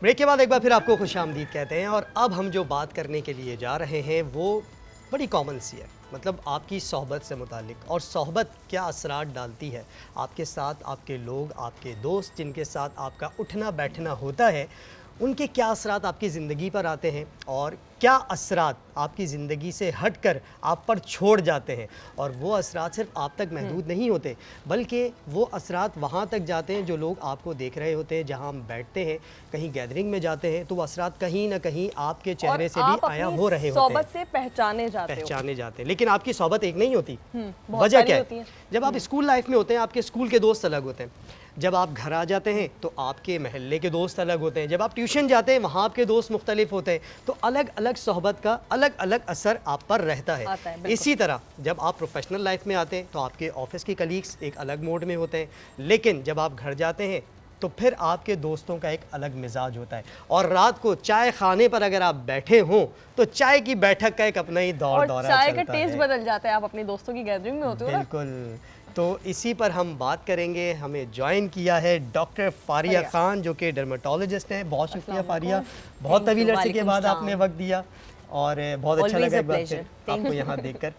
Break के बाद एक बार फिर आपको खुशामदीद कहते हैं। और अब हम जो बात करने के लिए जा रहे हैं वो बड़ी कॉमन सी है, मतलब आपकी सोहबत से मुतालिक। और सोहबत क्या असरात डालती है आपके साथ, आपके लोग, आपके दोस्त जिनके साथ आपका उठना बैठना होता है, उनके क्या असरात आपकी ज़िंदगी पर आते हैं और क्या असरात आपकी ज़िंदगी से हटकर आप पर छोड़ जाते हैं। और वो असरात सिर्फ आप तक महदूद नहीं होते, बल्कि वो असरात वहाँ तक जाते हैं जो लोग आपको देख रहे होते हैं। जहाँ हम बैठते हैं, कहीं गैदरिंग में जाते हैं, तो वो असरात कहीं ना कहीं आपके चेहरे से भी आया हो रहे होते हैं, सोबत से पहचाने जाते हैं। लेकिन आपकी सोबत एक नहीं होती। बहुत वजह सारी क्या होती है? है। जब आप स्कूल लाइफ में होते हैं, आपके स्कूल के दोस्त अलग होते हैं। जब आप घर आ जाते हैं तो आपके महल्ले के दोस्त अलग होते हैं। जब आप ट्यूशन जाते हैं वहाँ आपके दोस्त मुख्तलिफ होते हैं। तो अलग अलग सोहबत का अलग अलग असर आप पर रहता है। इसी तरह जब आप प्रोफेशनल लाइफ में आते हैं तो आपके ऑफिस के कलीग्स एक अलग मोड में होते हैं, लेकिन जब आप घर जाते हैं तो फिर आपके दोस्तों का एक अलग मिजाज होता है। और रात को चाय खाने पर अगर आप बैठे हों तो चाय की बैठक का एक अपना ही दौर दौरा चलता है। चाय का टेस्ट बदल जाता है, आप अपने दोस्तों की गैदरिंग में होते हो। बिल्कुल। तो इसी पर हम बात करेंगे। हमें ज्वाइन किया है डॉक्टर फारिया खान, जो कि डर्मेटोलॉजिस्ट हैं। बहुत शुक्रिया फारिया, बहुत तवील अरसे के बाद आपने वक्त दिया और बहुत अच्छा लगा एक बार फिर आपको यहाँ देखकर।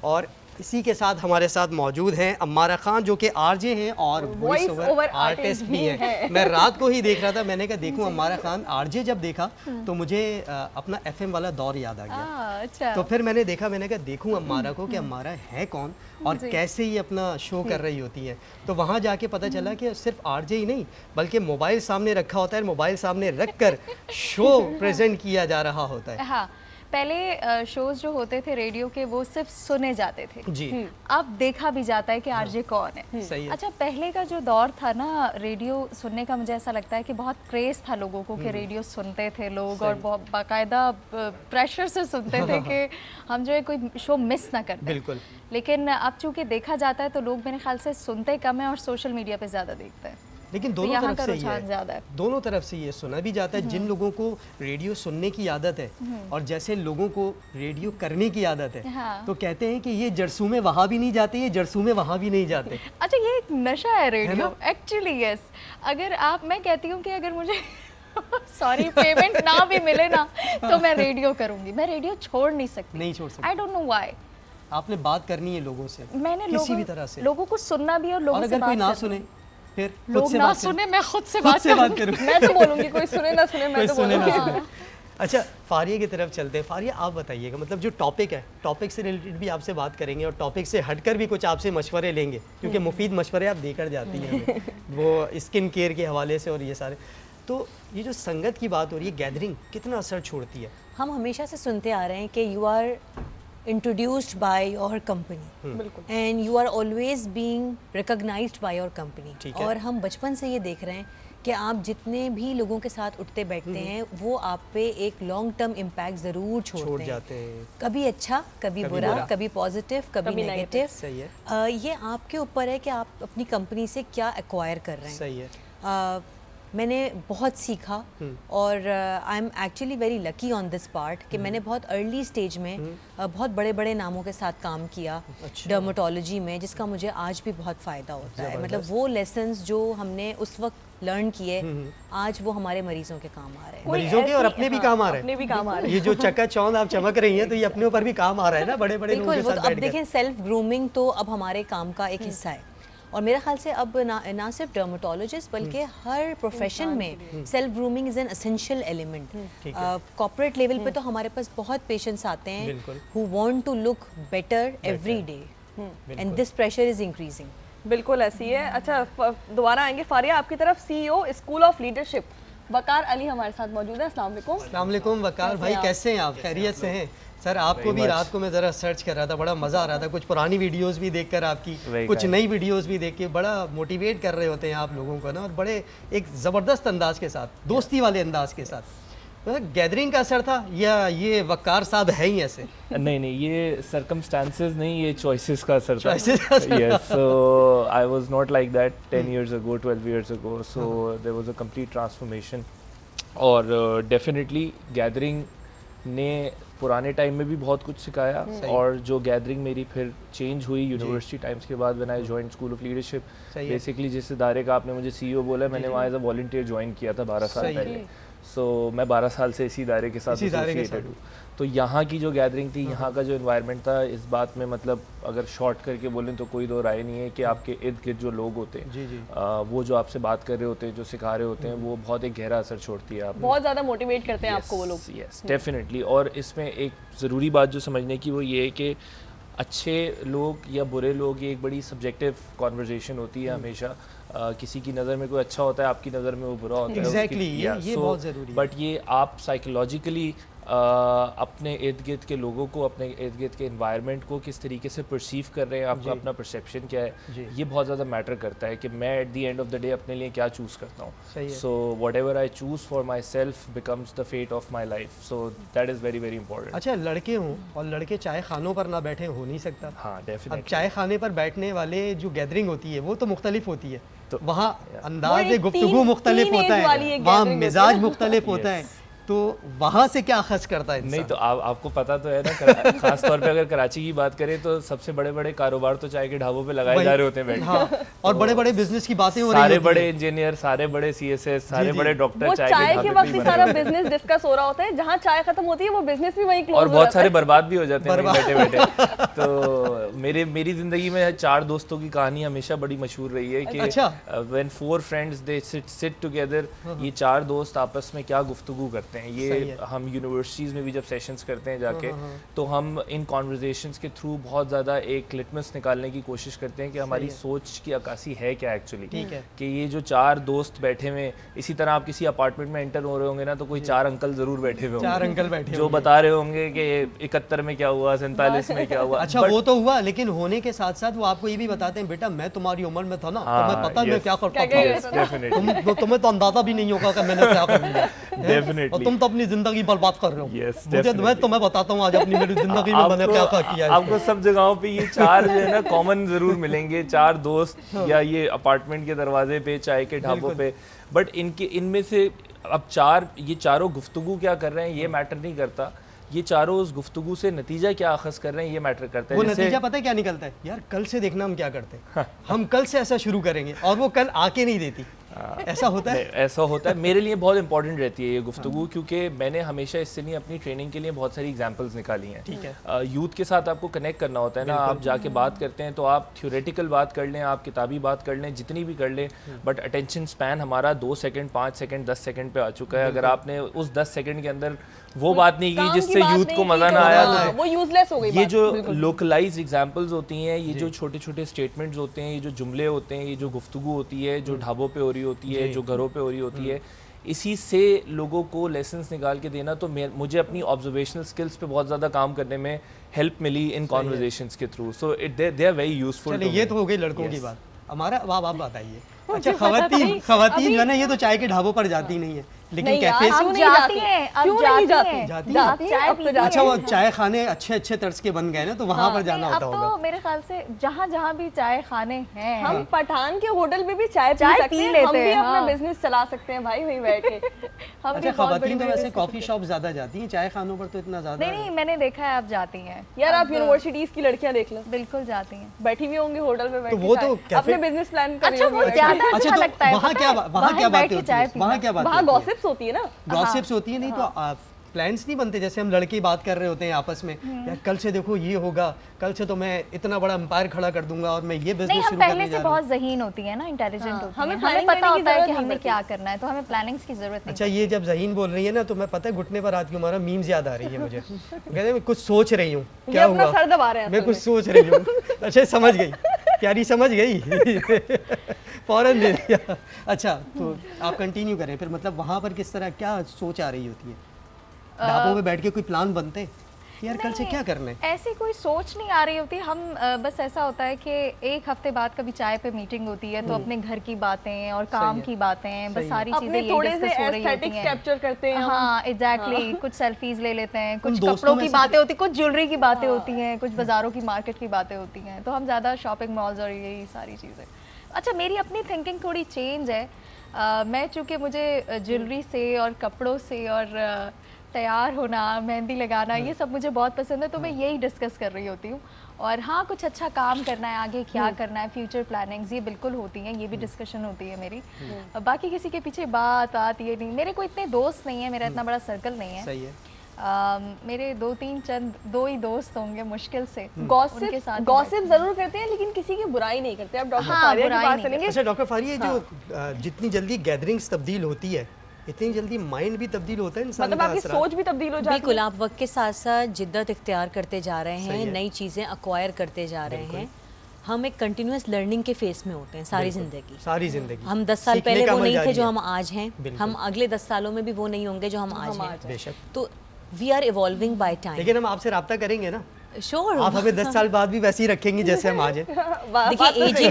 और इसी के साथ हमारे साथ मौजूद हैं अम्मारा खान, जो कि आरजे हैं और वॉइस ओवर आर्टिस्ट भी हैं। मैं रात को ही देख रहा था, मैंने कहा देखूं अम्मारा खान आरजे। जब देखा तो मुझे अपना एफएम वाला दौर याद आ गया। अच्छा। तो फिर मैंने देखा, मैंने कहा देखूं अम्मारा को कि अम्मारा है कौन और कैसे ये अपना शो कर रही होती है। तो वहाँ जाके पता चला कि सिर्फ आरजे ही नहीं, बल्कि मोबाइल सामने रखा होता है, मोबाइल सामने रख कर शो प्रेजेंट किया जा रहा होता है। हाँ, पहले शोज जो होते थे रेडियो के वो सिर्फ सुने जाते थे जी। अब देखा भी जाता है कि आरजे कौन है। सही है। अच्छा, पहले का जो दौर था ना रेडियो सुनने का, मुझे ऐसा लगता है कि बहुत क्रेज था लोगों को कि रेडियो सुनते थे लोग और बहुत बाकायदा प्रेशर से सुनते थे कि हम जो है कोई शो मिस ना करते। बिल्कुल। लेकिन अब चूंकि देखा जाता है तो लोग मेरे ख्याल से सुनते कम है और सोशल मीडिया पे ज़्यादा देखते हैं। लेकिन दोनों तरफ से ही है, दोनों तरफ से ये सुना भी जाता है। जिन लोगों को रेडियो सुनने की आदत है और जैसे लोगों को रेडियो करने की आदत है, हाँ। तो कहते हैं कि ये जरसू में वहाँ भी नहीं जाते, ये जरसू में वहाँ भी नहीं जाते। अच्छा, ये एक नशा है रेडियो एक्चुअली। यस, अगर आप, मैं कहती हूँ कि अगर मुझे सॉरी पेमेंट ना भी मिले ना तो मैं रेडियो करूँगी। मैं रेडियो छोड़ नहीं सकती, नहीं छोड़ सकती। I don't know why. आपने बात करनी है लोगों से, मैंने किसी भी तरह से। लोगों को सुनना भी और लोगों से अगर कोई ना सुने फिर लोग ना सुने, मैं खुद से बात करूं। मैं तो बोलूंगी कोई सुने ना सुने, मैं तो बोलूंगी। अच्छा, फारिया की तरफ चलते हैं। फारिया, आप बताइएगा, मतलब जो टॉपिक है, टॉपिक से रिलेटेड भी आपसे बात करेंगे और टॉपिक से हटकर भी कुछ आपसे मशवरे लेंगे, क्योंकि मुफीद मशवरे आप देकर जाती हैं हमें, वो स्किन केयर के हवाले से और ये सारे। तो ये जो संगत की बात हो रही है, गैदरिंग कितना असर छोड़ती है? हम हमेशा से सुनते आ रहे हैं कि you are introduced by your company and you are always being recognized by your company। और हम बचपन से ये देख रहे हैं कि आप जितने भी लोगों के साथ उठते बैठते हैं वो आप पे एक लॉन्ग टर्म इम्पैक्ट ज़रूर छोड़ जाते हैं। कभी अच्छा, कभी बुरा, कभी पॉजिटिव, कभी नेगेटिव। सही है। ये आपके ऊपर है कि आप अपनी कंपनी से क्या एक्वायर कर रहे हैं। सही है। मैंने बहुत सीखा और I am actually very lucky on this part कि मैंने बहुत अर्ली स्टेज में बहुत बड़े बड़े नामों के साथ काम किया डर्मेटोलॉजी में, जिसका मुझे आज भी बहुत फ़ायदा होता है। मतलब वो लेसन्स जो हमने उस वक्त लर्न किए आज वो हमारे मरीजों के काम आ रहे हैं, मरीजों के और अपने भी काम आ रहे हैं। ये जो चकाचौंध आप चमक रही हैं तो ये अपने ऊपर भी काम आ रहा है ना, बड़े बड़े लोगों के साथ। अब देखें, सेल्फ ग्रूमिंग तो अब हमारे काम का एक हिस्सा है और मेरे ख्याल से अब ना सिर्फ डर्मेटोलॉजिस्ट बल्कि हर प्रोफेशन में self grooming is an essential element. Corporate level पे तो हमारे पास बहुत पेशेंट्स आते हैं who want to look better every day and this pressure is increasing. बिल्कुल ऐसी है। अच्छा, दोबारा आएंगे फारिया आपकी तरफ। CEO school of leadership Waqar Ali हमारे साथ मौजूद है। अस्सलाम वालेकुम। अस्सलाम वालेकुम वकार भाई, कैसे हैं आप? खैरियत से हैं? सर, आपको भी रात को मैं ज़रा सर्च कर रहा था, बड़ा मज़ा आ रहा था। कुछ पुरानी वीडियोस भी देखकर आपकी, कुछ नई वीडियोस भी देख के बड़ा मोटिवेट कर रहे होते हैं आप लोगों को ना, और बड़े एक ज़बरदस्त अंदाज के साथ, दोस्ती वाले अंदाज के साथ। तो गैदरिंग का असर था या ये वकार साहब है ही ऐसे? नहीं, ये सर्कमस्टांसेस नहीं, ये चॉइसेस का असर था। Yes, so I was not like that 10 years ago, 12 years ago, so there was a complete transformation। और डेफिनेटली गैदरिंग ने पुराने टाइम में भी बहुत कुछ सिखाया और जो गैदरिंग मेरी फिर चेंज हुई यूनिवर्सिटी टाइम्स के बाद, when I joined school of leadership. Basically जिस इदारे का आपने मुझे सीईओ बोला, मैंने वहाँ एज अ वॉलंटियर ज्वाइन किया था 12 साल पहले। सो मैं 12 साल से इसी दायरे के साथ इसी दायरे के एसोसिएटेड हूँ। तो यहाँ की जो गैदरिंग थी, यहाँ का जो इन्वायरमेंट था, इस बात में मतलब अगर शॉर्ट करके बोलें तो कोई दो राय नहीं है कि आपके इर्द गिर्द जो लोग होते हैं, जी जी, वो जो आपसे बात कर रहे होते हैं, जो सिखा रहे होते हैं, वो बहुत एक गहरा असर छोड़ती है आप बहुत ज़्यादा मोटिवेट करते हैं आपको वो लोग। Yes definitely. और इसमें एक ज़रूरी बात जो समझने की वो ये है कि अच्छे लोग या बुरे लोग, ये एक बड़ी सब्जेक्टिव कॉन्वर्जेशन होती है हमेशा। किसी की नज़र में कोई अच्छा होता है, आपकी नज़र में वो बुरा होता है। एग्जैक्टली, ये बहुत ज़रूरी है। बट ये आप साइकोलॉजिकली अपने इर्द गिर्द के लोगों को, अपने इर्द गिर्द के एनवायरनमेंट को किस तरीके से परसीव कर रहे हैं, आपका अपना परसेप्शन क्या है, ये बहुत ज़्यादा मैटर करता है कि मैं at the end of the day अपने लिए क्या चूज़ करता हूँ। So whatever I choose for myself becomes the fate of my life. So that is very very important. अच्छा, लड़के हों और लड़के चाय खानों पर ना बैठे, हो नहीं सकता। हाँ अब डेफिनेटली। चाय खाने पर बैठने वाले जो गैदरिंग होती है वो तो मुख्तलिफ होती है, तो वहाँ वो अंदाज एक गुफ्तगू मुख्तलिफ teen होता age वाली है, एक वहाँ gathering होती है मिजाज ना। मुख्तलिफ होता है, तो वहाँ से क्या खर्च करता है नहीं इंसान? तो आपको पता तो है ना, खास तौर पे अगर कराची की बात करें तो सबसे बड़े बड़े कारोबार तो चाय के ढाबों पे लगाए जा रहे होते हैं बैठ के। हाँ, और बड़े बड़े बिजनेस की बातें हो रही सारे होती बड़े हैं। इंजीनियर, सारे बड़े सीएसएस, सारे जी। बड़े वो डॉक्टर चाय चाय के के वक्त ही ढाबे सारा पे बने बिजनेस डिस्कस हो रहा होता है, जहाँ चाय खत्म होती है वो बिजनेस भी वहीं क्लोज और हो बहुत जाता सारे है। बर्बाद भी हो जाते हैं वहीं बैठे बैठे। तो मेरी जिंदगी में 4 दोस्तों की कहानी हमेशा बड़ी मशहूर रही है कि अच्छा। When 4 friends they sit together, ये 4 दोस्त आपस में क्या गुफ्तगू करते हैं। सही ये है। हम यूनिवर्सिटीज़ में भी जब सेशंस करते हैं जाके, तो हम इन कॉन्वर्जेशंस के थ्रू बहुत ज़्यादा एक लिटमस निकालने की कोशिश करते हैं कि हमारी सोच की अक्कासी है क्या एक्चुअली। ठीक है। कि ये जो 4 दोस्त बैठे हुए, इसी तरह आप किसी अपार्टमेंट में एंटर हो रहे होंगे ना, तो कोई 4 अंकल ज़रूर बैठे हुए 4 होंगे अंकल बैठे जो होंगे। बता रहे होंगे कि 71 में क्या हुआ, 47 में क्या हुआ। अच्छा, वो तो हुआ, लेकिन होने के साथ साथ वो आपको ये भी बताते हैं, बेटा मैं तुम्हारी उम्र में था ना, तो मैं पता मैं क्या करता क्या था, करता डेफिनेटली तुम्हें तो अंदाजा भी नहीं होगा कि मैंने क्या कर लिया। और डेफिनेटली। तुम तो अपनी जिंदगी बर्बाद कर रहे हो। Yes, मुझे मैं definitely. तुम्हें बताता हूँ आज अपनी मेरी जिंदगी में मैंने क्या क्या किया है। आपको सब जगहों पे ये 4 जो है ना कॉमन जरूर मिलेंगे, 4 दोस्त या ये अपार्टमेंट के दरवाजे पे, चाय के ढाबों पे। बट इनमें से अब ये चारों गुफ्तगू क्या कर रहे हैं ये मैटर नहीं करता, ये चारों उस गुफ्तगू से नतीजा क्या अखज़ कर रहे हैं ये मैटर करता है। वो जैसे नतीजा पता है क्या निकलता है, यार कल से देखना हम क्या करते हैं, हम कल से ऐसा शुरू करेंगे, और वो कल आके नहीं देती। ऐसा होता है। ऐसा होता है। मेरे लिए बहुत इंपॉर्टेंट रहती है ये गुफ्तगू, क्योंकि मैंने हमेशा इससे नहीं अपनी ट्रेनिंग के लिए बहुत सारी एग्जांपल्स निकाली हैं। ठीक है। यूथ के साथ आपको कनेक्ट करना होता है ना, आप जाके बात करते हैं तो आप थ्योरेटिकल बात कर लें, आप किताबी बात कर लें, जितनी भी कर लें, बट अटेंशन स्पैन हमारा 2 सेकंड, 5 सेकंड, 10 सेकंड पे आ चुका है। अगर आपने उस 10 सेकंड के अंदर वो बात नहीं की जिससे यूथ को मजा ना आया, तो वो यूजलेस हो गई ये बात, जो बिल्कुल। लोकलाइज एग्जांपल्स होती हैं, ये जो छोटे छोटे स्टेटमेंट्स होते हैं, ये जो जुमले होते हैं, ये जो गुफ्तगू होती है, जो ढाबों पे हो रही होती है, जो घरों पे हो रही होती है, इसी से लोगों को लेसन्स निकाल के देना, तो मुझे अपनी ऑब्जर्वेशनल स्किल्स पे बहुत ज़्यादा काम करने में हेल्प मिली इन कॉन्वर्जेशंस के through. So they are very useful. चलिए, ये तो हो गई लड़कों की बात। हमारा आप बताइए। अच्छा, खवातीन जो है ना, ये तो चाय के ढाबों पर जाती नहीं है, लेकिन नहीं यार, कैफे अब से नहीं जाती जाती हैं, अब क्यों नहीं जाती हैं। जाती जाती हैं? हैं, अब तो जाती अच्छा, वो हैं। चाय खाने अच्छे तर्ज के बन गए ना, तो वहाँ पर जाना नहीं, होता अब होगा। तो मेरे ख्याल से जहाँ जहाँ भी चाय खाने हैं, हम पठान के होटल में भी चाय चाय पी सकते पी हैं, लेते हम भी हैं, अपना हाँ। बिजनेस चला सकते हैं भाई वहीं बैठ के। हम भी अच्छा, बहुत खवातीन तो बड़ी-बड़ी वैसे business कॉफी शॉप ज्यादा जाती हैं, चाय खानों पर तो इतना ज्यादा नहीं, मैंने देखा है आप जाती हैं। यार आप यूनिवर्सिटीज की लड़कियां देख लो, बिल्कुल जाती हैं। बैठी हुई होंगी होटल में बैठ तो के वो चाय, तो कैफे- अपने बिजनेस प्लान कर रही अच्छा, होंगी वो बैठ के। ज्यादा अच्छा, अच्छा तो लगता है, वहाँ पता क्या है? वहाँ क्या बैठ बातें के होती चाय हैं? पीना। वहाँ क्या बातें वहाँ होती हैं? गॉसिप्स होती है ना। गॉसिप्स होती है, नहीं तो प्लान्स नहीं बनते, जैसे हम लड़के बात कर रहे होते हैं आपस में, यार कल से देखो ये होगा, कल से तो मैं इतना बड़ा एम्पायर खड़ा कर दूंगा और मैं ये नहीं, बिजनेस हम शुरू पहले करने से जा रहा हूँ। बहुत ज़हीन होती है ना, इंटेलिजेंट होती हमें हैं, हमें planning पता करने की होता है जरूरत कि नहीं हमें पड़ती। क्या करना है, तो हमें प्लानिंग्स की जरूरत नहीं। अच्छा, ये जब ज़हीन बोल रही है ना, तो मैं पता है घुटने पर हाथ क्यों मारा, मीम्स याद आ रही है मुझे। कहते हैं मैं कुछ सोच रही हूँ, ये क्या अपना हुआ, सर दबा रहे हैं मैं असल कुछ में। सोच रही हूँ। अच्छा, समझ गई, प्यारी समझ गई। फौरन दे दिया। अच्छा, तो आप कंटिन्यू करें फिर, मतलब वहाँ पर किस तरह क्या सोच आ रही होती है, ढाबों में बैठ के कोई प्लान बनते हैं कि यार कल से क्या करना है? ऐसी कोई सोच नहीं आ रही होती। हम बस ऐसा होता है कि एक हफ्ते बाद कभी चाय पे मीटिंग होती है, तो अपने घर की बातें और काम है। की बातें, बस सारी चीजें अपने यही थोड़े से डिस्कस हो रही होती एस्थेटिक्स हैं। कैप्चर करते हैं हम। हाँ, एग्जैक्टली। कुछ सेल्फीज ले लेते हैं, कुछ दोस्तों कपड़ों में की से बातें होती, कुछ ज्वेलरी की बातें होती हैं, कुछ बाजारों की मार्केट की बातें होती हैं, तो हम ज़्यादा शॉपिंग मॉल्स और यही सारी चीज़ें। अच्छा, मेरी अपनी थिंकिंग थोड़ी चेंज है। मैं चूँकि मुझे ज्वेलरी से और कपड़ों से और तैयार होना, मेहंदी लगाना, ये सब मुझे बहुत पसंद है, तो मैं यही डिस्कस कर रही होती हूँ। और हाँ, कुछ अच्छा काम करना है, आगे क्या करना है, फ्यूचर प्लानिंग्स, ये बिल्कुल होती हैं, ये भी डिस्कशन होती है मेरी। बाकी किसी के पीछे बात ये नहीं। मेरे कोई इतने दोस्त नहीं है, मेरा इतना बड़ा सर्कल नहीं है। सही है। मेरे दो ही दोस्त होंगे मुश्किल से। गॉसिप जरूर करते हैं, लेकिन किसी की बुराई नहीं करते। अब डॉक्टर हाँ, फारिया के बुराई पास नहीं चलेंगे। अच्छा डॉक्टर फारिया, जो जितनी जल्दी गैदरिंग्स तब्दील होती है, इतनी जल्दी माइंड भी तब्दील होता है इंसान मतलब का? आपकी असरात? सोच भी तब्दील हो जाती है। बिल्कुल, आप वक्त के साथ साथ जिद्दत इख्तियार करते जा रहे सही हैं, है। नई चीज़ें अक्वायर करते जा रहे हैं। हम एक कंटिन्यूस लर्निंग के फेस में होते हैं सारी ज़िंदगी। सारी जिंदगी हम 10 साल सीखने पहले का वो अमल नहीं थे जारी जो है। हम आज हैं, बिल्कुल। हम अगले 10 सालों में भी वो नहीं होंगे जो हम आज हैं। बेशक। तो we are evolving by time. लेकिन हम आपसे रब्ता करेंगे ना, श्योर। आप हमें 10 साल बाद भी वैसे ही रखेंगी जैसे हम आज हैं। देखिए,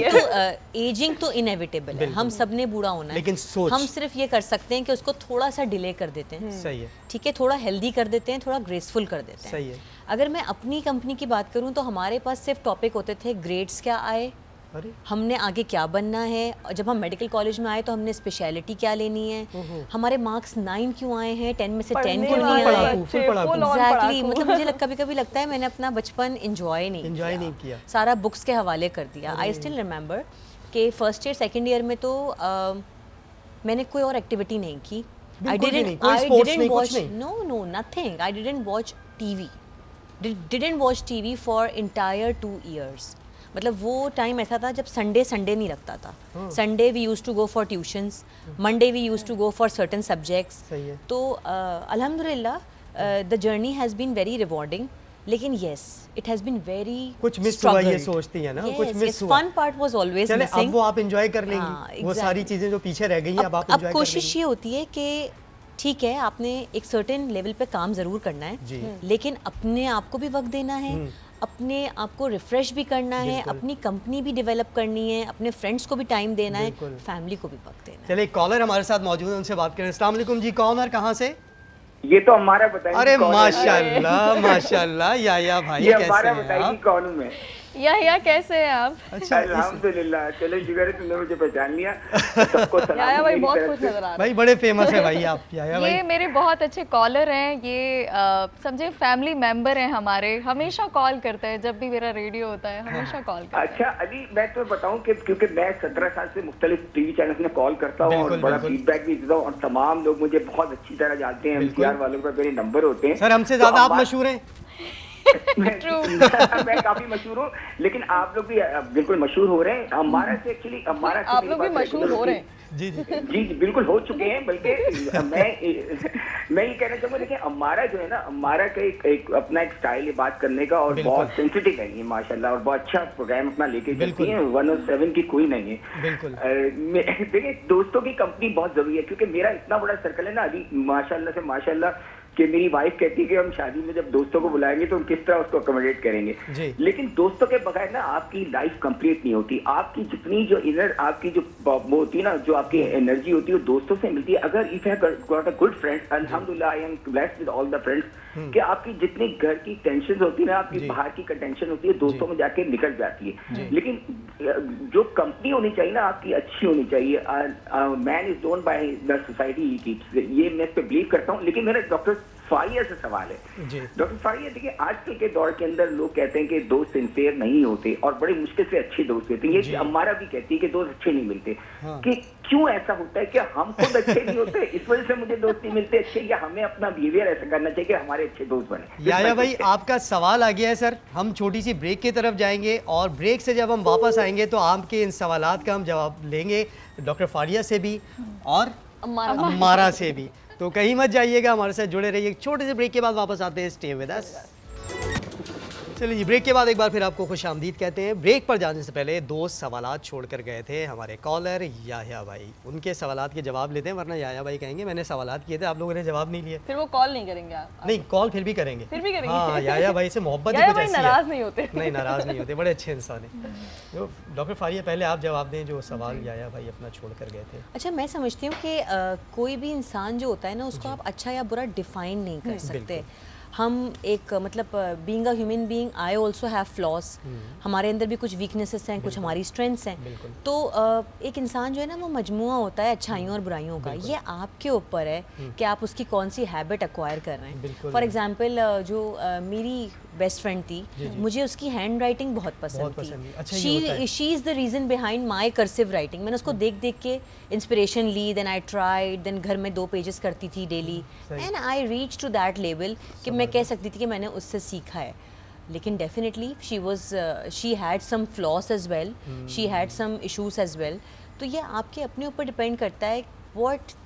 एजिंग तो इनएविटेबल है, हम सब ने बूढ़ा होना है, लेकिन सोच- हम सिर्फ ये कर सकते हैं कि उसको थोड़ा सा डिले कर देते हैं। सही है। ठीक है, थोड़ा हेल्दी कर देते हैं, थोड़ा ग्रेसफुल कर देते हैं। सही है। अगर मैं अपनी कंपनी की बात करूं तो हमारे पास सिर्फ टॉपिक होते थे, ग्रेड्स क्या आए, अरे हमने आगे क्या बनना है, और जब हम मेडिकल कॉलेज में आए तो हमने स्पेशलिटी क्या लेनी है, हमारे मार्क्स 9 क्यों आए हैं, 10 में से 10 क्यों नहीं वाले आए। पढ़ाकू, फुल पढ़ाकू। एग्जैक्टली, मतलब मुझे कभी कभी लगता है मैंने अपना बचपन एंजॉय नहीं किया, सारा बुक्स के हवाले कर दिया। आई स्टिल रिमेंबर कि फर्स्ट ईयर सेकंड ईयर में तो मैंने कोई और एक्टिविटी नहीं की। बिल्कुल भी नहीं, कोई sports नहीं, कुछ नहीं? No nothing. I didn't watch TV for entire 2 years। मतलब वो टाइम ऐसा था जब संडे नहीं लगता था। Sunday we used to go for tuitions, Monday we used to go for certain subjects. सही है। तो अल्हम्दुलिल्लाह the journey has been very rewarding, लेकिन yes it has been very कुछ मिस हुआ, ये सोचती है ना, कुछ मिस हुआ। फन पार्ट वाज ऑलवेज चले अब मिसिंग। वो आप एंजॉय कर लेंगी, हाँ, वो सारी exactly। चीजें जो पीछे रह गई हैं अब आप एंजॉय अब कर कोशिश लेंगी। ये होती है कि ठीक है, आपने एक सर्टेन लेवल पे काम ज़रूर करना जी। है, लेकिन अपने आप को भी वक्त देना है, अपने आप को रिफ्रेश भी करना है, बिल्कुल। अपनी कंपनी भी डेवलप करनी है, अपने फ्रेंड्स को भी टाइम देना है, बिल्कुल। फैमिली को भी वक्त देना है। चलिए एक कॉलर हमारे साथ मौजूद है, उनसे बात करें। अस्सलाम वालेकुम जी, कौन और कहाँ से? ये तो हमारा बताइए अरे कौन है? माशाल्लाह माशाल्लाह, या भाई ये कैसे हमारा हैं बताइए आप? कौन हूँ मैं? या कैसे हैं आप? अच्छा अल्हम्दुलिल्लाह, चलो शुक्र है तुमने मुझे पहचान लिया। सबको सलाम याया भाई मेरी बहुत तरफ खुश से। नजर आ रहा है। भाई बड़े फेमस है भाई आप, या भाई। ये मेरे बहुत अच्छे कॉलर हैं, ये समझे फैमिली मेंबर हैं हमारे, हमेशा कॉल करते हैं जब भी मेरा रेडियो होता है, हमेशा कॉल करते हैं। अच्छा अली, मैं तो बताऊं कि क्योंकि मैं 17 साल से मुख्तलिफ टीवी चैनल में कॉल करता हूँ और बिल्कुल, बड़ा बिल्कुल। फीडबैक भी देता हूँ, और तमाम लोग मुझे बहुत अच्छी तरह जानते हैं। बिल्कुल। MCR वालों का मेरे नंबर होते हैं। सर हमसे तो ज्यादा आप हमारा- मशहूर हैं। मैं काफी मशहूर हूँ, लेकिन आप लोग भी बिल्कुल मशहूर हो रहे हैं। हमारा से एक्चुअली हमारा आप लोग भी मशहूर हो रहे हैं। जी जी जी जी बिल्कुल हो चुके हैं। बल्कि मैं ये कहना चाहूंगा, देखिए हमारा जो है ना, हमारा का एक अपना एक स्टाइल है बात करने का, और बिल्कुल। बहुत सेंसिटिव है ये माशाल्लाह, और बहुत अच्छा प्रोग्राम अपना लेके बिल्कुल। चलती है। 107 की कोई नहीं है। बिल्कुल। देखिए दोस्तों की कंपनी बहुत जरूरी है, क्योंकि मेरा इतना बड़ा सर्कल है ना अभी माशाल्लाह से माशाल्लाह, कि मेरी वाइफ कहती है कि हम शादी में जब दोस्तों को बुलाएंगे तो हम किस तरह उसको अकोमोडेट करेंगे। जी। लेकिन दोस्तों के बगैर ना आपकी लाइफ कंप्लीट नहीं होती। आपकी जितनी जो इनर आपकी जो वो होती है ना, जो आपकी एनर्जी होती है वो दोस्तों से मिलती है। अगर if have got a good friend, अल्हम्दुलिल्लाह I am blessed with all the friends, कि आपकी जितनी घर की टेंशन होती है ना, आपकी जी। बाहर की टेंशन होती है, दोस्तों में जाके निकल जाती है। लेकिन जो कंपनी होनी चाहिए ना आपकी, अच्छी होनी चाहिए। Man is known by the society he keeps, ये मैं इस पे बिलीव करता हूँ। लेकिन मेरा डॉक्टर फारिया से सवाल है। जी। डॉक्टर फारिया, देखिए आजकल के दौर के अंदर लोग कहते हैं कि दोस्त सिंसियर नहीं होते और बड़ी मुश्किल से अच्छे दोस्त होते हैं। जी। ये हमारा भी कहती है कि दोस्त अच्छे नहीं मिलते। हाँ। कि क्यों ऐसा होता है? कि हम खुद अच्छे नहीं होते, इस वजह से मुझे दोस्त नहीं मिलते अच्छे, या हमें अपना बिहेवियर ऐसा करना चाहिए कि हमारे अच्छे दोस्त बने? याया भाई आपका सवाल आ गया है सर, हम छोटी सी ब्रेक की तरफ जाएंगे और ब्रेक से जब हम वापस आएंगे तो आपके इन सवालात का हम जवाब लेंगे डॉक्टर फारिया से भी और अम्मारा से भी। तो कहीं मत जाइएगा, हमारे साथ जुड़े रहिए। एक छोटे से ब्रेक के बाद वापस आते हैं, स्टे विद अस। चलिए ब्रेक के बाद एक बार फिर आपको खुश आमदीद कहते हैं। ब्रेक पर जाने से पहले दो सवालात छोड़ कर गए थे हमारे कॉलर याया भाई, उनके सवालात के जवाब लेते हैं, वरना याया भाई कहेंगे मैंने सवालात किए थे आप लोगों ने जवाब नहीं लिए। फिर वो कॉल नहीं करेंगे आप? नहीं, कॉल फिर भी करेंगे। फिर भी करेंगे? हाँ, याया भाई से मोहब्बत ही याया कुछ भाई ऐसी है। नाराज नहीं होते। नहीं, नाराज नहीं होते, बड़े अच्छे इंसान हैं। जो डॉक्टर फारिया पहले आप जवाब दें जो सवाल याया भाई अपना छोड़ कर गए थे। अच्छा, मैं समझती हूँ कि कोई भी इंसान जो होता है ना, उसको आप अच्छा या बुरा डिफाइन नहीं कर सकते। हम एक मतलब being a human being I also have flaws, हमारे अंदर भी कुछ वीकनेसेस हैं, कुछ हमारी स्ट्रेंथ्स हैं। तो एक इंसान जो है ना वो मजमुआ होता है अच्छाइयों और बुराइयों का। ये आपके ऊपर है कि आप उसकी कौन सी हैबिट एक्वायर कर रहे हैं। फॉर एग्जांपल जो मेरी बेस्ट फ्रेंड थी, मुझे उसकी हैंड राइटिंग बहुत पसंद थी। अच्छा, ये होता है। She is the reason behind my cursive writing. मैंने उसको देख देख के इंस्पिरेशन ली, देन आई ट्राइड, देन घर में 2 पेजेस करती थी daily, and I reach to that level कि मैं कह सकती थी कि मैंने उससे सीखा है। लेकिन definitely she had some flaws as well, she had some issues as well. तो ये आपके अपने ऊपर डिपेंड करता है what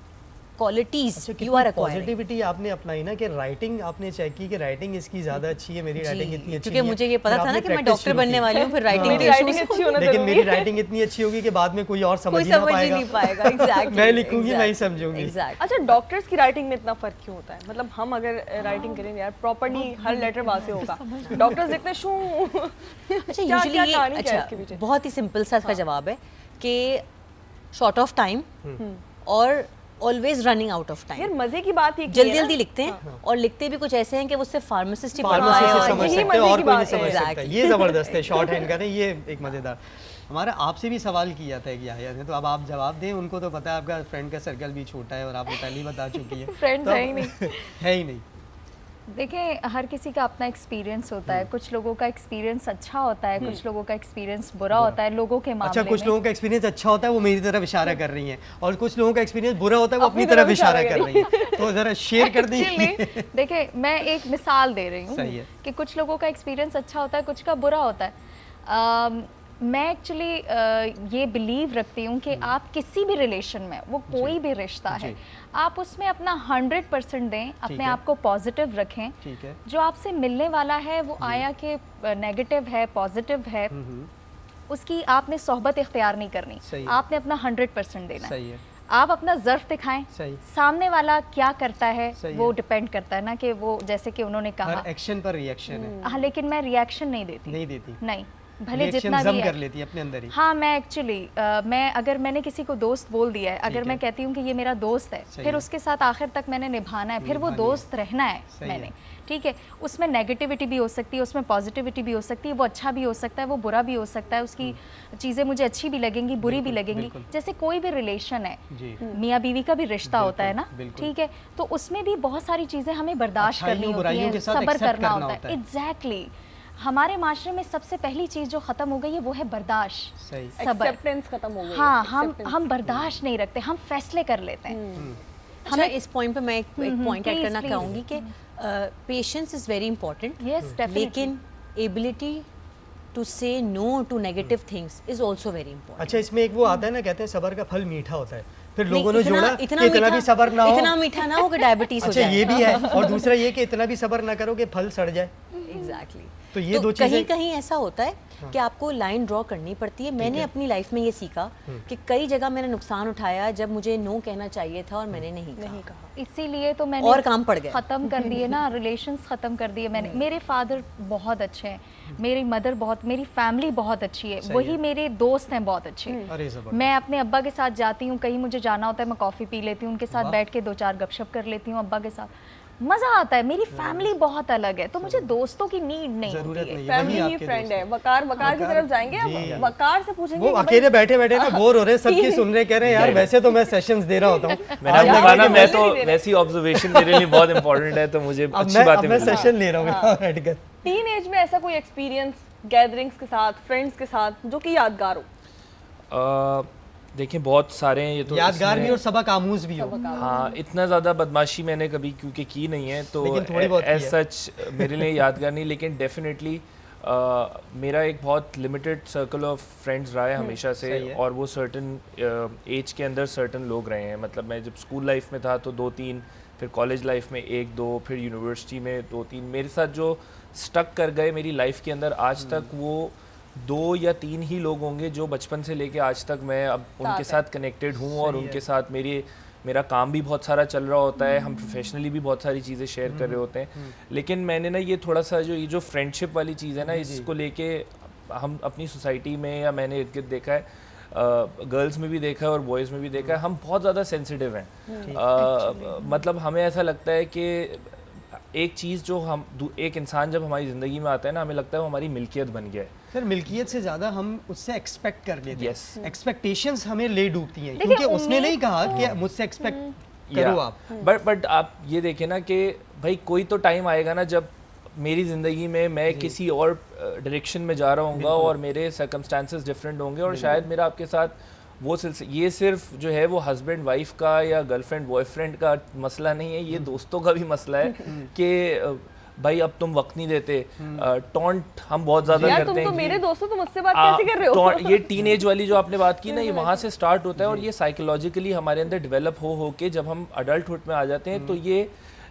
qualities you are acquiring. Positivity आपने अपनाई ना कि राइटिंग आपने चेक की कि राइटिंग इसकी ज़्यादा अच्छी है, मेरी राइटिंग इतनी अच्छी क्योंकि नहीं है। मुझे ये पता था ना कि मैं डॉक्टर बनने वाली हूँ, फिर राइटिंग मेरी राइटिंग अच्छी होना लेकिन जरूरी मेरी है। राइटिंग इतनी अच्छी होगी कि बाद में कोई और समझ कोई ही ना समझ ही पाएगा। नहीं पाएगा। एग्जैक्टली मैं लिखूंगी, मैं ही समझूंगी। एग्जैक्ट। अच्छा, डॉक्टर्स की राइटिंग में इतना फर्क क्यों होता है? मतलब हम अगर राइटिंग करेंगे यार प्रॉपर्ली, हर लेटर वहाँ से होगा, डॉक्टर्स लिखते हैं शू। अच्छा, क्या यूजुअली ये कहानी क्या है इसके अच्छा पीछे? बहुत ही सिंपल सा इसका जवाब है कि शॉर्ट ऑफ टाइम और ऑलवेज रनिंग आउट ऑफ यार टाइम। मजे की बात ये जल्दी जल्दी लिखते हैं और लिखते भी कुछ ऐसे हैं कि वो सिर्फ फार्मासिस्ट ही पढ़ फार्मेसी पाए से और समझ यही सकते हैं मजे और की कोई नहीं बात है। समझ सकता। Exactly. ये ज़बरदस्त है, शॉर्ट हैंड का नहीं, ये एक मज़ेदार। हमारा आपसे भी सवाल किया था कि आया ने, तो अब आप जवाब दें। उनको तो पता है आपका फ्रेंड का सर्कल भी छोटा है और आपने पहले ही बता चुकी है। Friends तो है ही नहीं। है ही नहीं। देखिए, हर किसी का अपना एक्सपीरियंस होता है। कुछ लोगों का एक्सपीरियंस अच्छा होता है, कुछ लोगों का एक्सपीरियंस बुरा होता है लोगों के मामले अच्छा, कुछ में। लोगों का एक्सपीरियंस अच्छा होता है, वो मेरी तरफ इशारा कर रही हैं, और कुछ लोगों का एक्सपीरियंस बुरा होता है, वो अपनी तरफ इशारा कर रही हैं। तो ज़रा शेयर कर दीजिए। Actually, देखिए, मैं एक मिसाल दे रही सही है। हूँ कि कुछ लोगों का एक्सपीरियंस अच्छा होता है, कुछ का बुरा होता है। मैं एक्चुअली ये बिलीव रखती हूँ कि आप किसी भी रिलेशन में, वो कोई भी रिश्ता है, आप उसमें अपना 100% दें, अपने है। आप को पॉजिटिव रखें। ठीक है। जो आपसे मिलने वाला है वो आया कि नेगेटिव है, पॉजिटिव है, उसकी आपने सोहबत इख्तियार नहीं करनी। सही है। आपने अपना 100% देना है। सही है। आप अपना ज़र्फ दिखाएं। सही। सामने वाला क्या करता है सही वो है। डिपेंड करता है ना, कि वो जैसे कि उन्होंने कहा। हर एक्शन पर रिएक्शन है। हाँ, लेकिन मैं रिएक्शन नहीं देती। नहीं देती। नहीं, भले रिएक्शन जितना जम भी कर है। लेती है अपने अंदर ही। हाँ, मैं एक्चुअली मैं अगर मैंने किसी को दोस्त बोल दिया है, अगर है। मैं कहती हूँ कि ये मेरा दोस्त है, सही फिर है। उसके साथ आखिर तक मैंने निभाना है, फिर वो निभानी है। दोस्त रहना है सही मैंने। है। ठीक है, उसमें नेगेटिविटी भी हो सकती है, उसमें पॉजिटिविटी भी हो सकती है, वो अच्छा भी हो सकता है, वो बुरा भी हो सकता है, उसकी चीज़ें मुझे अच्छी भी लगेंगी, बुरी भी लगेंगी। बिल्कुल। जैसे कोई भी रिलेशन है, जी। मियाँ बीवी का भी रिश्ता होता है ना, बिल्कुल। ठीक है, तो उसमें भी बहुत सारी चीज़ें हमें बर्दाश्त अच्छाइयों, करनी होती बुराइयों हैं, के साथ सब्र accept करना करना होता होता है। है। एग्जैक्टली। हमारे माशरे में सबसे पहली चीज़ जो ख़त्म हो गई है वो है बर्दाश्त, सही। सबर। एक्सेप्टेंस खत्म हो गई। हाँ, Acceptance। हम बर्दाश्त नहीं रखते, हम फैसले कर लेते हैं। हमें इस पॉइंट पे मैं एक पॉइंट ऐड please, करना please. चाहूँगी कि patience is very important, Yes, definitely. लेकिन ability to say no to negative things is also very important. अच्छा, इसमें एक वो आता है ना, कहते हैं सबर का फल मीठा होता है। फिर नहीं, लोगों ने जोड़ा कि इतना मीठा- भी सबर ना हो। इतना मीठा ना हो कि डायबिटीज हो अच्छा, जाए। ये भी है। और दूसरा ये कि इतना भी सबर ना करो कि फल सड़ जाए। एग्जैक्टली। तो ये दो कहीं चीजें कहीं ऐसा होता है कि आपको लाइन ड्रॉ करनी पड़ती है। मैंने अपनी लाइफ में ये सीखा कि कई जगह मैंने नुकसान उठाया जब मुझे नो कहना चाहिए था और मैंने नहीं कहा। इसीलिए तो मैंने और काम पड़ गए। ख़त्म कर दिए ना, रिलेशंस ख़त्म कर दिए मैंने। मेरे फादर बहुत अच्छे हैं, मेरी मदर बहुत, मेरी फैमिली बहुत अच्छी है, सही वही है। मेरे दोस्त हैं बहुत अच्छे। अरे जबरदस्त। मैं अपने अब्बा के साथ जाती हूँ, कहीं मुझे जाना होता है, मैं कॉफ़ी पी लेती हूँ, उनके साथ वाह। बैठ के 2-4 गपशप कर लेती हूँ अब्बा के साथ। मज़ा आता है। मेरी फैमिली बहुत अलग है, तो मुझे दोस्तों की नीड नहीं जरूरत होती है। नहीं है। फैमिली वही ही आपके फ्रेंड दोस्त है। हैं। वकार की तरफ जाएंगे जी। अब। वकार से पूछेंगे वो कि भाई- अकेले बैठे बैठे ना बोर हो रहे हैं, सबकी सुन रहे, कह रहे हैं यार वैसे तो मैं सेशंस दे रहा होता हूँ। मैंने आज आपको लगा कहा ना, कि मैं मजे तो नहीं दे रहे। वैसी ऑब्जर्वेशन मेरे लिए बहुत इंपॉर्टेंट है, तो मुझे अब अच्छी मैं बातें मैं मिल रही हैं। सेशन ले रहा हूँ यहाँ बैठकर। टीन एज में ऐसा कोई एक्सपीरियंस गैदरिंग्स के साथ, फ्रेंड्स के साथ जो कि यादगार हो? देखिए, बहुत सारे हैं ये तो। यादगार भी इसमें- और सबक आमूज भी हो। हाँ, इतना ज़्यादा बदमाशी मैंने कभी क्योंकि की नहीं है, तो लेकिन थोड़ी बहुत की एज है। सच मेरे लिए यादगार नहीं, लेकिन डेफिनेटली मेरा एक बहुत लिमिटेड सर्कल ऑफ फ्रेंड्स रहा है हमेशा से, सही है। और वो सर्टन एज के अंदर सर्टन लोग रहे हैं। मतलब मैं जब स्कूल लाइफ में था तो 2-3, फिर कॉलेज लाइफ में 1-2, फिर यूनिवर्सिटी में 2-3। मेरे साथ जो स्टक कर गए मेरी लाइफ के अंदर आज तक, वो 2 या 3 ही लोग होंगे जो बचपन से लेके आज तक मैं अब उनके साथ कनेक्टेड हूँ, और उनके साथ मेरा काम भी बहुत सारा चल रहा होता है, हम प्रोफेशनली भी बहुत सारी चीज़ें शेयर कर रहे होते हैं। लेकिन मैंने ना ये थोड़ा सा ये जो फ्रेंडशिप वाली चीज़ है ना, इसको लेके हम अपनी सोसाइटी में, या मैंने इर्द गिर्द देखा है, गर्ल्स में भी देखा है और बॉयज़ में भी देखा है, हम बहुत ज़्यादा सेंसिटिव हैं। मतलब हमें ऐसा लगता है कि एक चीज़ जो एक इंसान जब हमारी ज़िंदगी में आता है ना, हमें लगता है वो हमारी मिल्कियत बन गया है। सर मिल्कियत से ज़्यादा हम उससे एक्सपेक्ट कर लेते Yes. हैं, एक्सपेक्टेशंस हमें ले डूबती हैं, देखिए, क्योंकि उसने उम्मीद नहीं कहा कि मुझसे एक्सपेक्ट करो आप। बट आप ये देखें ना कि भाई कोई तो टाइम आएगा ना जब मेरी ज़िंदगी में मैं किसी और डायरेक्शन में जा रहा हूँगा और मेरे सर्कमस्टांसेस डिफरेंट होंगे, और शायद मेरा आपके साथ वो ये सिर्फ जो है वो हस्बैंड वाइफ का या गर्लफ्रेंड बॉयफ्रेंड का मसला नहीं है, ये दोस्तों का भी मसला है कि भाई अब तुम वक्त नहीं देते। टॉन्ट हम बहुत ज़्यादा यार करते तुम हैं तो कि मेरे दोस्तों, तुम मुझसे बात कैसे कर रहे हो? ये टीनेज वाली जो आपने बात की ना, ये वहाँ से स्टार्ट होता है, और ये साइकोलॉजिकली हमारे अंदर डेवलप हो के जब हम अडल्टहुड में आ जाते हैं तो ये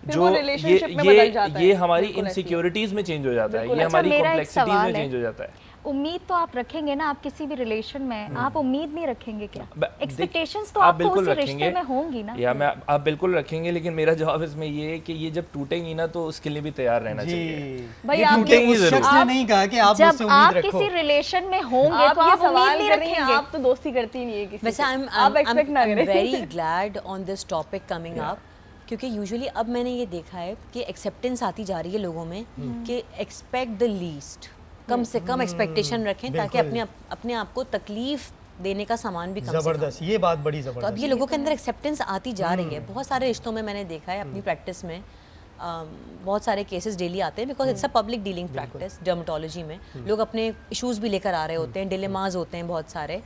फिर जो वो relationship में बदल जाता है। ये हमारी बिल्कुल ऐसी है। इनसिक्योरिटीज में चेंज हो जाता है, बिल्कुल। ये अच्छा, हमारी मेरा एक कॉम्प्लेक्सिटीज सवाल में है। चेंज हो जाता है। उम्मीद तो आप रखेंगे ना, आप किसी भी रिलेशन में आप उम्मीद नहीं रखेंगे क्या? एक्सपेक्टेशंस तो आप आपको बिल्कुल उसी रिश्ते रखेंगे में होंगी ना। या मैं आप बिल्कुल रखेंगे, लेकिन मेरा जवाब इसमें ये है कि ये जब टूटेंगी ना तो उसके लिए भी तैयार रहना चाहिए। जी भाई ये आप क्योंकि टूटेंगी उस जरूर। शख्स ने नहीं कहा कि आप जब मुझसे आप उम्मीद रखो। किसी रिलेशन में होंगे आप तो ये आप उम्मीद सवाल नहीं कर रही हैं, रखेंगे। आप तो दोस्ती करती नहीं है किसी वैसे से। आप एक्सपेक्ट ना करें। Very glad on this topic coming up, क्योंकि यूजुअली अब मैंने ये देखा है कि एक्सेप्टेंस आती जा रही है लोगों में कि एक्सपेक्ट द लीस्ट, कम से कम एक्सपेक्टेशन रखें ताकि अपने आप को तकलीफ देने का सामान भी कम से कम। जबरदस्त, ये बात बड़ी तो अब जबरदस्त। ये लोगों के अंदर एक्सेप्टेंस आती जा रही है। बहुत सारे रिश्तों में मैंने देखा है अपनी प्रैक्टिस में, बहुत सारे केसेस डेली आते हैं because it's a public dealing practice. Dermatology में लोग अपने इश्यूज भी लेकर आ रहे होते हैं, डिलेमास होते हैं बहुत सारे,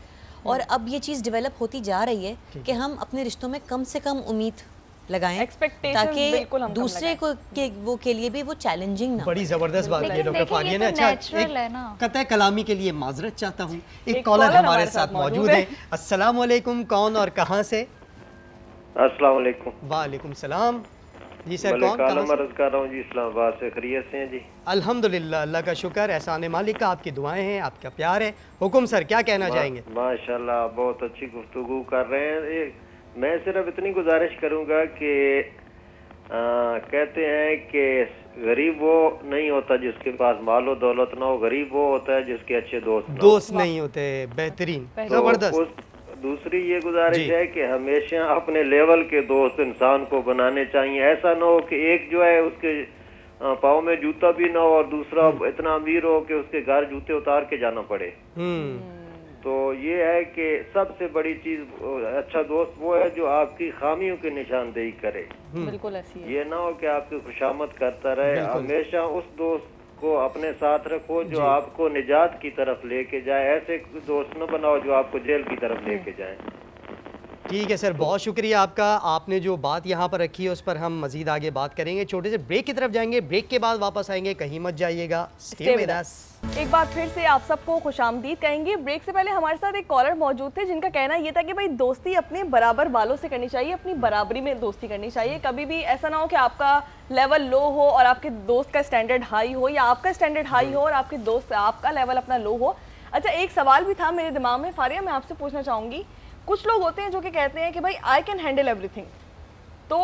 और अब ये चीज़ डेवलप होती जा रही है कि हम अपने रिश्तों में कम से कम उम्मीद लगाएं Expectations बिल्कुल हम ताकि कम दूसरे को के लिए भी वो चैलेंजिंग ना हो। बड़ी जबरदस्त बात की लेकिन डॉक्टर देखिए, फारिया ये ने। तो अच्छा, natural है ना। एक कतई कलामी के लिए माजरत चाहता हूँ, एक एक कॉलर caller हमारे साथ मौजूद है। अस्सलाम वालेकुम, कौन और कहाँ से? अस्सलाम वालेकुम। वालेकुम सलाम। जी सर, मलिक कौन कहाँ आलम से? अर्ज कर रहा हूँ जी, इस्लामाबाद से। खैरियत से हैं जी? अल्हम्दुलिल्लाह, अल्लाह का शुक्र, एहसान मालिक का, आपकी दुआएं हैं, आपका प्यार है। हुकुम सर, क्या कहना चाहेंगे? माशाल्लाह, बहुत अच्छी गुफ्तगू कर रहे हैं। मैं सिर्फ इतनी गुजारिश करूंगा कि कहते हैं कि गरीब वो नहीं होता जिसके पास मालो दौलत ना हो, गरीब वो होता है जिसके अच्छे दोस्त ना हो। दोस्त नहीं होते, बेहतरीन, तो जबरदस्त। दूसरी ये गुजारिश जी। है कि हमेशा अपने लेवल के दोस्त इंसान को बनाने चाहिए। ऐसा ना हो कि एक जो है उसके पाँव में जूता भी ना हो और दूसरा इतना अमीर हो कि उसके घर जूते उतार के जाना पड़े। तो ये है कि सबसे बड़ी चीज, अच्छा दोस्त वो है जो आपकी खामियों की निशानदेही करे। बिल्कुल ऐसी है। ये ना हो कि आपकी खुशामद करता रहे। हमेशा उस दोस्त को अपने साथ रखो जो आपको निजात की तरफ लेके जाए। ऐसे दोस्त न बनाओ जो आपको जेल की तरफ लेके जाए। ठीक है सर, बहुत शुक्रिया आपका। आपने जो बात यहाँ पर रखी है उस पर हम मजीद आगे बात करेंगे। छोटे से ब्रेक की तरफ जाएंगे, ब्रेक के बाद वापस आएंगे, कहीं मत जाइएगा। Stay with us। एक बार फिर से आप सबको खुशामदीद कहेंगे। ब्रेक से पहले हमारे साथ एक कॉलर मौजूद थे जिनका कहना ये था कि भाई दोस्ती अपने बराबर वालों से करनी चाहिए, अपनी बराबरी में दोस्ती करनी चाहिए। कभी भी ऐसा ना हो कि आपका लेवल लो हो और आपके दोस्त का स्टैंडर्ड हाई हो, या आपका स्टैंडर्ड हाई हो और आपके दोस्त आपका लेवल अपना लो हो। अच्छा, एक सवाल भी था मेरे दिमाग में फारिया, मैं आपसे पूछना चाहूँगी। कुछ लोग होते हैं जो कि कहते हैं कि भाई आई कैन हैंडल एवरीथिंग, तो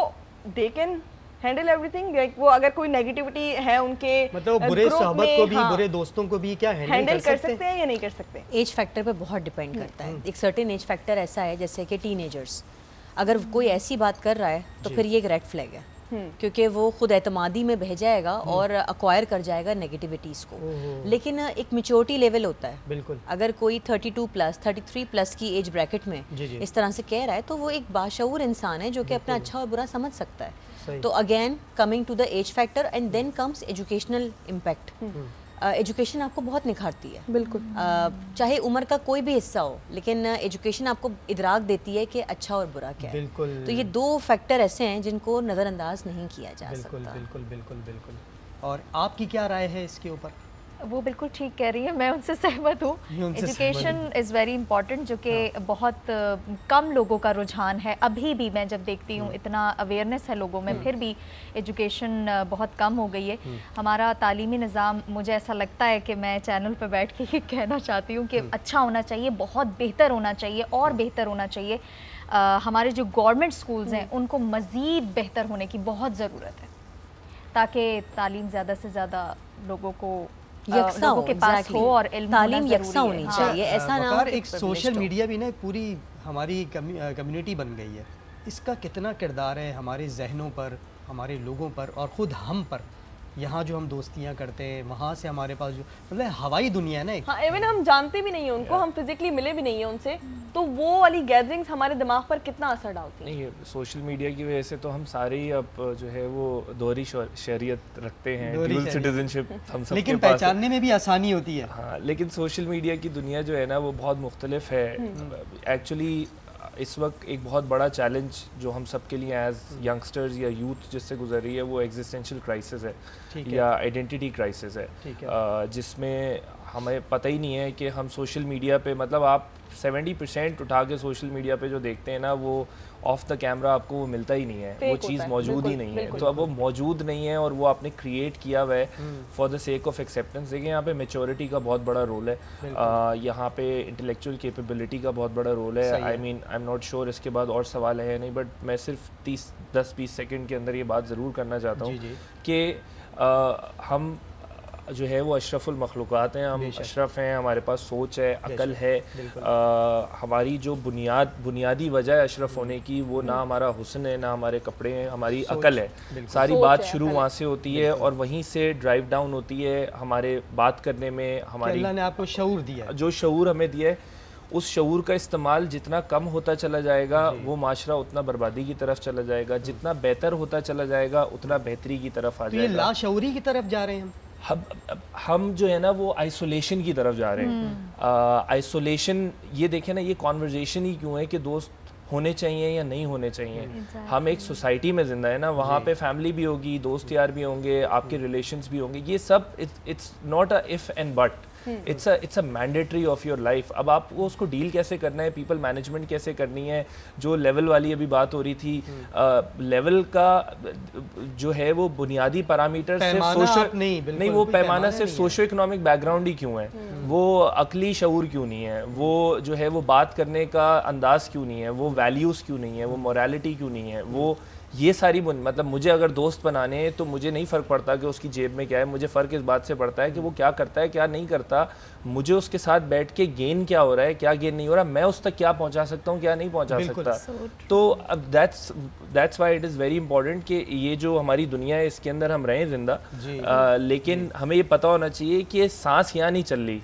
दे कैन हैंडल एवरीथिंग। वो अगर कोई नेगेटिविटी है उनके मतलब बुरे ग्रुप सोहबत में, को भी, हाँ, बुरे दोस्तों को भी क्या हैंडल कर सकते हैं या नहीं कर सकते? एज फैक्टर पे बहुत डिपेंड करता है। एक सर्टेन एज फैक्टर ऐसा है जैसे कि टीनेजर्स, अगर कोई ऐसी बात कर रहा है तो फिर ये एक रेड फ्लैग है, क्योंकि वो खुद एतमादी में बह जाएगा और अक्वायर कर जाएगा नेगेटिविटीज़ को। लेकिन एक मेच्योरिटी लेवल होता है। बिल्कुल। अगर कोई 32 प्लस 33 प्लस की एज ब्रैकेट में जी। इस तरह से कह रहा है तो वो एक बाशऊर इंसान है जो कि अपना अच्छा और बुरा समझ सकता सही। है। तो again coming to the age factor and then comes educational impact. Education आपको बहुत निखारती है, बिल्कुल। चाहे उम्र का कोई भी हिस्सा हो, लेकिन एजुकेशन आपको इदराक देती है कि अच्छा और बुरा क्या है। बिल्कुल। तो ये दो फैक्टर ऐसे हैं जिनको नज़रअंदाज नहीं किया जा बिल्कुल सकता। बिल्कुल बिल्कुल बिल्कुल। और आपकी क्या राय है इसके ऊपर? वो बिल्कुल ठीक कह रही है, मैं उनसे सहमत हूँ। उनसे एजुकेशन इज़ वेरी इंपॉर्टेंट, जो कि बहुत कम लोगों का रुझान है अभी भी। मैं जब देखती हूँ इतना अवेयरनेस है लोगों में, फिर भी एजुकेशन बहुत कम हो गई है। हमारा तालीमी निज़ाम, मुझे ऐसा लगता है कि मैं चैनल पर बैठ के ये कहना चाहती हूँ कि अच्छा होना चाहिए, बहुत बेहतर होना चाहिए और बेहतर होना चाहिए। हमारे जो गवर्नमेंट स्कूल्स हैं उनको मज़ीद बेहतर होने की बहुत ज़रूरत है, ताकि तालीम ज़्यादा से ज़्यादा लोगों को यकसा लोगों के पास exactly। हो और इल्म तालीम होना यकसा ज़रूरी होनी है। चाहिए। ऐसा ना हो वकार, कि एक privileged सोशल हो। मीडिया भी ना पूरी हमारी कम्युनिटी बन गई है। इसका कितना किरदार है हमारे जहनों पर हमारे लोगों पर और ख़ुद हम पर, यहाँ जो हम दोस्तियाँ करते हैं वहाँ से हमारे पास जो मतलब हवाई दुनिया है ना एक, हाँ, इवन हम जानते भी नहीं हैं उनको, हम फिजिकली मिले भी नहीं हैं उनसे, तो वो वाली गैदरिंग्स हमारे दिमाग पर कितना असर डालती हैं? नहीं, सोशल मीडिया की वजह से तो हम सारे ही अब जो है वो दोहरी शरीयत रखते हैं, दोहरी ड्यूल शरीयत। सिटीजनशिप हम सबके लेकिन पास है। पहचानने में भी आसानी होती है। हाँ, लेकिन सोशल मीडिया की दुनिया जो है ना वो बहुत मुख्तलिफ है। एक्चुअली इस वक्त एक बहुत बड़ा चैलेंज जो हम सब के लिए एज यंगस्टर्स या यूथ जिससे गुजर रही है वो एग्जिस्टेंशियल क्राइसिस ठीक है है। या आइडेंटिटी क्राइसिस है, ठीक है। जिसमें हमें पता ही नहीं है कि हम सोशल मीडिया पे मतलब आप 70% उठा के सोशल मीडिया पे जो देखते हैं ना वो ऑफ द कैमरा आपको वो मिलता ही नहीं है, वो Fake चीज़ होता है, मौजूद ही बिल्कुल, नहीं है। बिल्कुल। तो अब वो मौजूद नहीं है और वो आपने क्रिएट किया हुआ है for the sake of acceptance. देखिए यहाँ पे मेच्योरिटी का बहुत बड़ा रोल है, यहाँ पे इंटेलेक्चुअल कैपेबिलिटी का बहुत बड़ा रोल है। I mean I am not sure इसके बाद और सवाल है या नहीं, बट मैं सिर्फ 10-20 सेकंड के अंदर ये बात ज़रूर करना चाहता हूँ कि हम जो है वो अशरफुल मखलूक़ात हैं, हम अशरफ हैं, हमारे पास सोच है, अकल है। हमारी जो बुनियादी वजह है अशरफ होने की वो ना हमारा हुस्न है, ना हमारे कपड़े हैं, हमारी अकल है। सारी बात शुरू वहाँ से होती है और वहीं से ड्राइव डाउन होती है हमारे बात करने में। हमारी अल्लाह ने आपको शऊर दिया है, जो शऊर हमें दिया है उस शऊर का इस्तेमाल जितना कम होता चला जाएगा वो माशरा उतना बर्बादी की तरफ चला जाएगा, जितना बेहतर होता चला जाएगा उतना बेहतरी की तरफ आ तो ये जाएगा। लाशऊरी की तरफ जा रहे हैं हम जो है ना वो आइसोलेशन की तरफ जा रहे हैं। आइसोलेशन, ये देखें ना, ये कॉन्वर्जेशन ही क्यों है कि दोस्त होने चाहिए या नहीं होने चाहिए। हम एक सोसाइटी में जिंदा है ना, वहाँ पे फैमिली भी होगी, दोस्त यार भी होंगे, आपके रिलेशंस भी होंगे, ये सब it's not a if and but, it's a mandatory of your life. अब आपको उसको डील कैसे करना है, पीपल मैनेजमेंट कैसे करनी है, जो लेवल वाली अभी बात हो रही थी, लेवल का जो है वो बुनियादी पैरामीटर सिर्फ सोशल नहीं, वो पैमाना सिर्फ सोशो इकोनॉमिक बैकग्राउंड ही क्यों है, वो अकली शऊर क्यों नहीं है, वो जो है वो बात करने का अंदाज क्यों नहीं है, वो वैल्यूज़ क्यों नहीं है, वो मोरालिटी क्यों नहीं है, वो ये सारी मतलब मुझे अगर दोस्त बनाने हैं तो मुझे नहीं फ़र्क पड़ता कि उसकी जेब में क्या है, मुझे फ़र्क इस बात से पड़ता है कि वो क्या करता है क्या नहीं करता, मुझे उसके साथ बैठ के गेन क्या हो रहा है क्या गेन नहीं हो रहा, मैं उस तक क्या पहुंचा सकता हूँ क्या नहीं पहुंचा सकता। तो अब that's why it is very important कि ये जो हमारी दुनिया है इसके अंदर हम रहें जिंदा, लेकिन हमें ये पता होना चाहिए कि सांस यहाँ नहीं चल रही,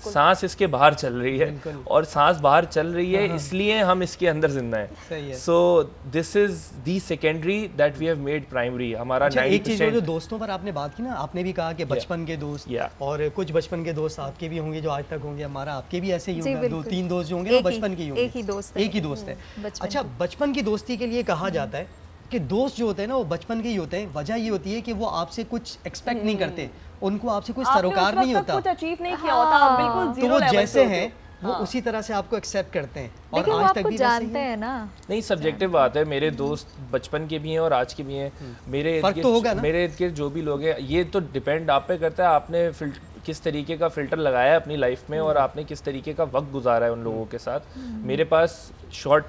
सांस इसके बाहर चल रही है, और सांस बाहर चल रही है इसलिए हम इसके अंदर जिंदा हैं। So this is the secondary that we have made primary. हमारा 90% एक चीज़ जो दोस्तों पर आपने बात की ना, आपने भी कहा कि बचपन के दोस्त और कुछ बचपन के दोस्त आपके भी होंगे जो आज तक होंगे, हमारा आपके भी ऐसे ही होंगे, 2-3 दोस्त जो होंगे वो बचपन के ही होंगे, एक ही दोस्त है। अच्छा, बचपन की दोस्ती के लिए कहा जाता है कि दोस्त जो होते हैं ना वो बचपन के ही होते हैं, वजह ये होती है कि वो आपसे कुछ एक्सपेक्ट नहीं करते, उनको आपसे कोई सरोकार नहीं होता, कुछ अचीव नहीं किया होता, आप बिल्कुल तो जीरो वो लेवल जैसे पे हैं होते हो। वो उसी तरह से आपको एक्सेप्ट करते हैं और लेकिन वो आज तक आपको भी जानते हैं ना। नहीं, सब्जेक्टिव बात है, मेरे दोस्त बचपन के भी हैं और आज के भी हैं, मेरे फर्क तो होगा ना? मेरे इर्द गिर्द जो भी लोग हैं, ये तो डिपेंड आप पे करता है आपने किस तरीके का फ़िल्टर लगाया है अपनी लाइफ में और आपने किस तरीके का वक्त गुजारा है उन लोगों के साथ। मेरे पास शॉर्ट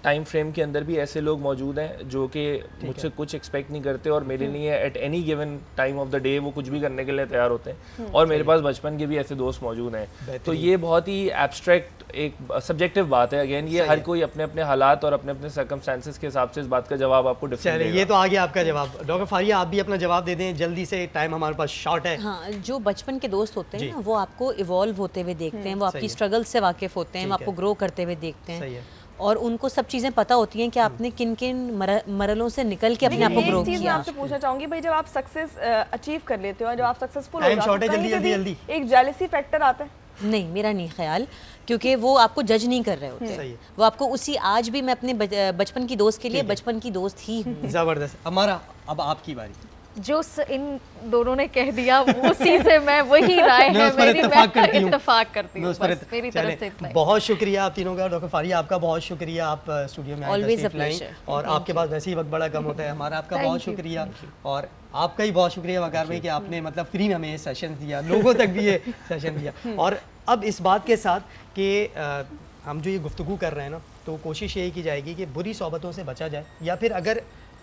टाइम फ्रेम के अंदर भी ऐसे लोग मौजूद हैं जो कि मुझसे कुछ एक्सपेक्ट नहीं करते और मेरे लिए at any given time of the day वो कुछ भी करने के लिए तैयार होते हैं, और मेरे पास बचपन के भी ऐसे दोस्त मौजूद हैं। तो ये बहुत ही एब्स्ट्रैक्ट एक सब्जेक्टिव बात है, अगेन ये हर कोई अपने अपने हालात और अपने अपने सर्कमस्टेंसेस के हिसाब से इस बात का जवाब आपको डिफरेंट देगा। ये तो आ गया आपका जवाब। डॉक्टर फारिया, आप भी अपना जवाब दे दें जल्दी से, टाइम हमारे पास शॉर्ट है। हाँ, जो बचपन के दोस्त होते हैं ना वो आपको इवॉल्व होते हुए देखते हैं, वो आपकी स्ट्रगल से वाकिफ होते हैं, वो आपको ग्रो करते हुए देखते हैं, और उनको सब चीज़ें पता होती हैं कि आपने किन किन मरलों से निकल के अपने आप को ग्रो किया। मैं आपसे पूछना चाहूंगी भाई, जब आप सक्सेस अचीव कर लेते हो, जब आप सक्सेसफुल हो जाते हो, जल्दी एक जेलसी फैक्टर आता है? नहीं, मेरा नहीं ख्याल, क्योंकि वो आपको जज नहीं कर रहे होते, वो आपको उसी, आज भी मैं अपने बचपन की दोस्त के लिए बचपन की दोस्त ही हूँ। जबरदस्त। हमारा अब आपकी बारी। जो इन दोनों ने कह दिया उसी से मैं वही राय है मेरी, मैं इत्तेफाक करती हूँ, बस मेरी तरफ से इतना ही। बहुत शुक्रिया आप तीनों का। डॉक्टर फारिया, आपका बहुत शुक्रिया, आप स्टूडियो में आए, और आपके पास वैसे ही वक्त बड़ा कम होता है, हमारा आपका बहुत शुक्रिया, और आपका ही बहुत शुक्रिया वकार भाई कि आपने मतलब फ्री में हमें ये सेशन दिया, लोगों तक भी ये सेशन दिया। और अब इस बात के साथ कि हम जो ये गुफ्तगू कर रहे हैं ना, तो कोशिश यही की जाएगी कि बुरी सोबतों से बचा जाए, या फिर अगर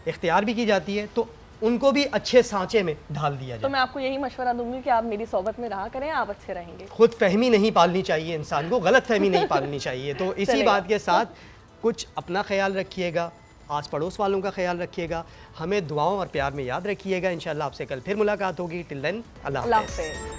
इख्तियार भी की जाती है तो उनको भी अच्छे सांचे में ढाल दिया जाए। तो मैं आपको यही मशवरा दूंगी कि आप मेरी सोबत में रहा करें, आप अच्छे रहेंगे। खुद फहमी नहीं पालनी चाहिए इंसान को, गलत फहमी नहीं पालनी चाहिए। तो इसी बात के साथ कुछ अपना ख्याल रखिएगा, आस पड़ोस वालों का ख्याल रखिएगा, हमें दुआओं और प्यार में याद रखिएगा। इंशाल्लाह आपसे कल फिर मुलाकात होगी। टिल देन अल्लाह अल्लाह हाफ़िज़। हाफ़िज़।